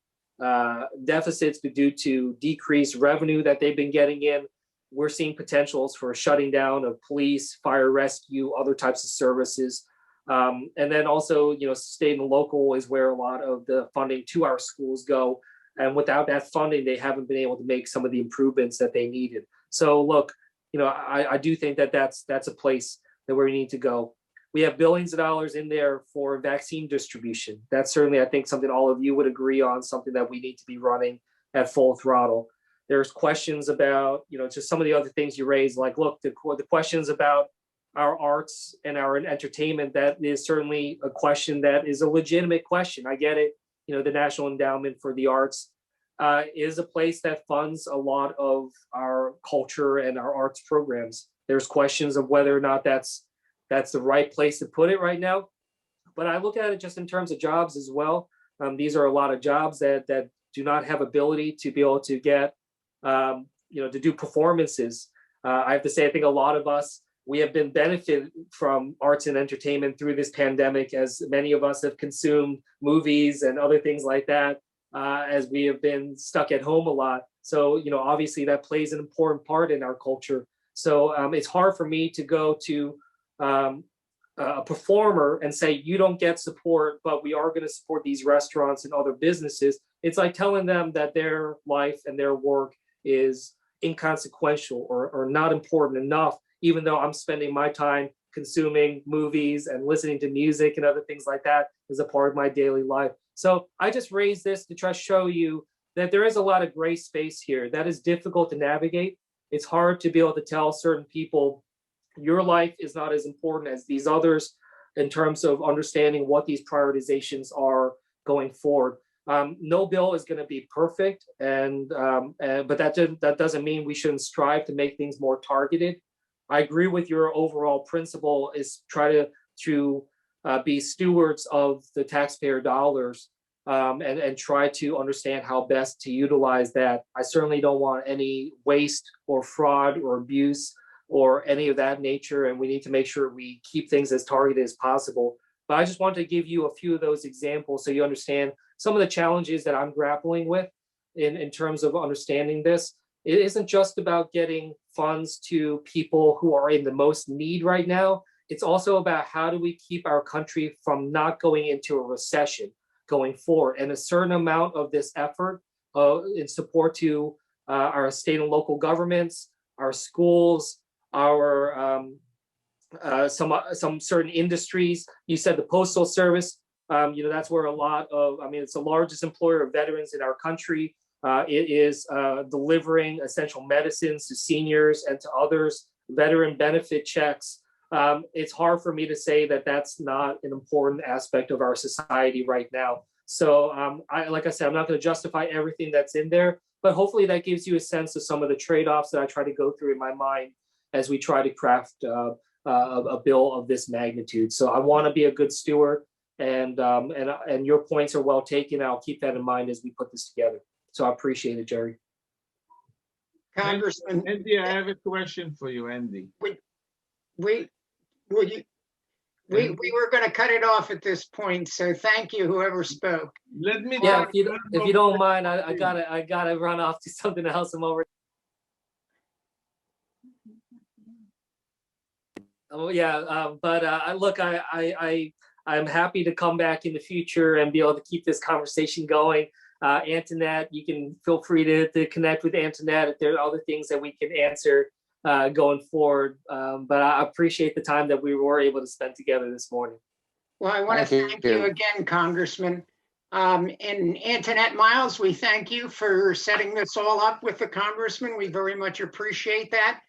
deficits due to decreased revenue that they've been getting in. We're seeing potentials for shutting down of police, fire rescue, other types of services. And then also, state and local is where a lot of the funding to our schools go. And without that funding, they haven't been able to make some of the improvements that they needed. So look, I do think that that's a place that we need to go. We have billions of dollars in there for vaccine distribution. That's certainly, I think, something all of you would agree on, something that we need to be running at full throttle. There's questions about, just some of the other things you raised, like, look, the questions about our arts and our entertainment, that is certainly a question that is a legitimate question. I get it. The National Endowment for the Arts is a place that funds a lot of our culture and our arts programs. There's questions of whether or not that's that's the right place to put it right now. But I look at it just in terms of jobs as well. These are a lot of jobs that do not have ability to be able to get, to do performances. I have to say, I think a lot of us, we have been benefited from arts and entertainment through this pandemic, as many of us have consumed movies and other things like that, as we have been stuck at home a lot. So, obviously that plays an important part in our culture. So it's hard for me to go to a performer and say, you don't get support, but we are going to support these restaurants and other businesses. It's like telling them that their life and their work is inconsequential or not important enough, even though I'm spending my time consuming movies and listening to music and other things like that as a part of my daily life. So I just raised this to try to show you that there is a lot of gray space here that is difficult to navigate. It's hard to be able to tell certain people your life is not as important as these others in terms of understanding what these prioritizations are going forward. No bill is going to be perfect, but that doesn't mean we shouldn't strive to make things more targeted. I agree with your overall principle is try to be stewards of the taxpayer dollars and try to understand how best to utilize that. I certainly don't want any waste or fraud or abuse or any of that nature, and we need to make sure we keep things as targeted as possible. But I just wanted to give you a few of those examples so you understand some of the challenges that I'm grappling with in terms of understanding this. It isn't just about getting funds to people who are in the most need right now. It's also about how do we keep our country from not going into a recession going forward. And a certain amount of this effort in support to our state and local governments, our schools, our some certain industries. You said the Postal Service, that's where a lot of, it's the largest employer of veterans in our country. It is delivering essential medicines to seniors and to others, veteran benefit checks. It's hard for me to say that that's not an important aspect of our society right now. So like I said, I'm not going to justify everything that's in there, but hopefully that gives you a sense of some of the trade-offs that I try to go through in my mind as we try to craft a bill of this magnitude. So I want to be a good steward, and your points are well taken. I'll keep that in mind as we put this together. So I appreciate it, Jerry. Congressman Andy, I have a question for you, Andy. We were going to cut it off at this point, so thank you, whoever spoke. Let me. Yeah, if you don't mind, I gotta run off to something else. I'm over. Oh yeah, but look, I'm happy to come back in the future and be able to keep this conversation going. Antoinette, you can feel free to connect with Antoinette if there are other things that we can answer going forward. But I appreciate the time that we were able to spend together this morning. Well, I want to thank you again, Congressman. And Antoinette Miles, we thank you for setting this all up with the Congressman. We very much appreciate that.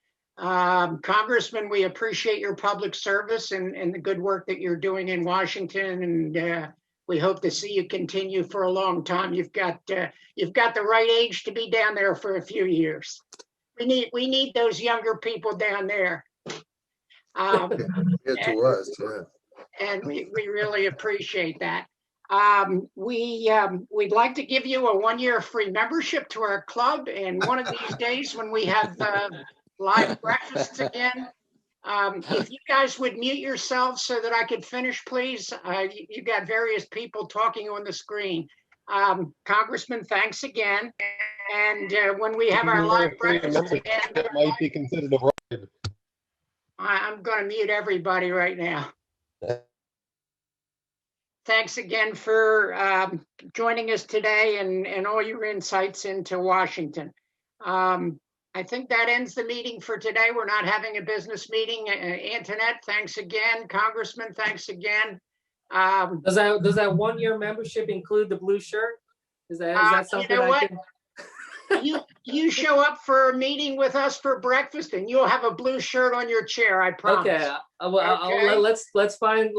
Congressman, we appreciate your public service and the good work that you're doing in Washington, and we hope to see you continue for a long time. You've got the right age to be down there for a few years. We need those younger people down there. It to us, yeah. And we really appreciate that. We'd like to give you a 1-year free membership to our club, and one of these days when we have live breakfasts again, if you guys would mute yourselves so that I could finish, please. You got various people talking on the screen. Congressman, thanks again. And when we have our live breakfast again, that might be considered a bribe. I'm going to mute everybody right now. Thanks again for joining us today and all your insights into Washington. I think that ends the meeting for today. We're not having a business meeting. Antoinette, thanks again. Congressman, thanks again. Does that 1-year membership include the blue shirt? Is that something? You know what? You show up for a meeting with us for breakfast, and you'll have a blue shirt on your chair. I promise. Okay. Well, let's find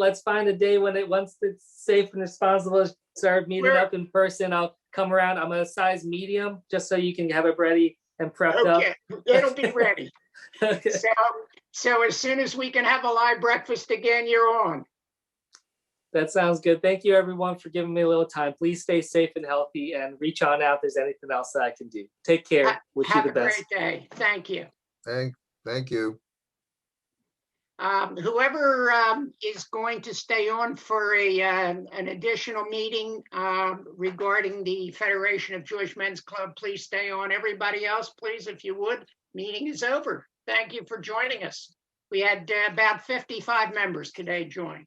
a day once it's safe and responsible to start meeting up in person. I'll come around. I'm a size medium, just so you can have it ready and prepped up. It'll be ready. Okay. So So as soon as we can have a live breakfast again, you're on. That sounds good. Thank you, everyone, for giving me a little time. Please stay safe and healthy, and reach on out if there's anything else that I can do. Take care. Wish you Have the a best. great day. Thank you. Thank you. Whoever is going to stay on for an additional meeting regarding the Federation of Jewish Men's Club, please stay on. Everybody else, please, if you would. Meeting is over. Thank you for joining us. We had about 55 members today join.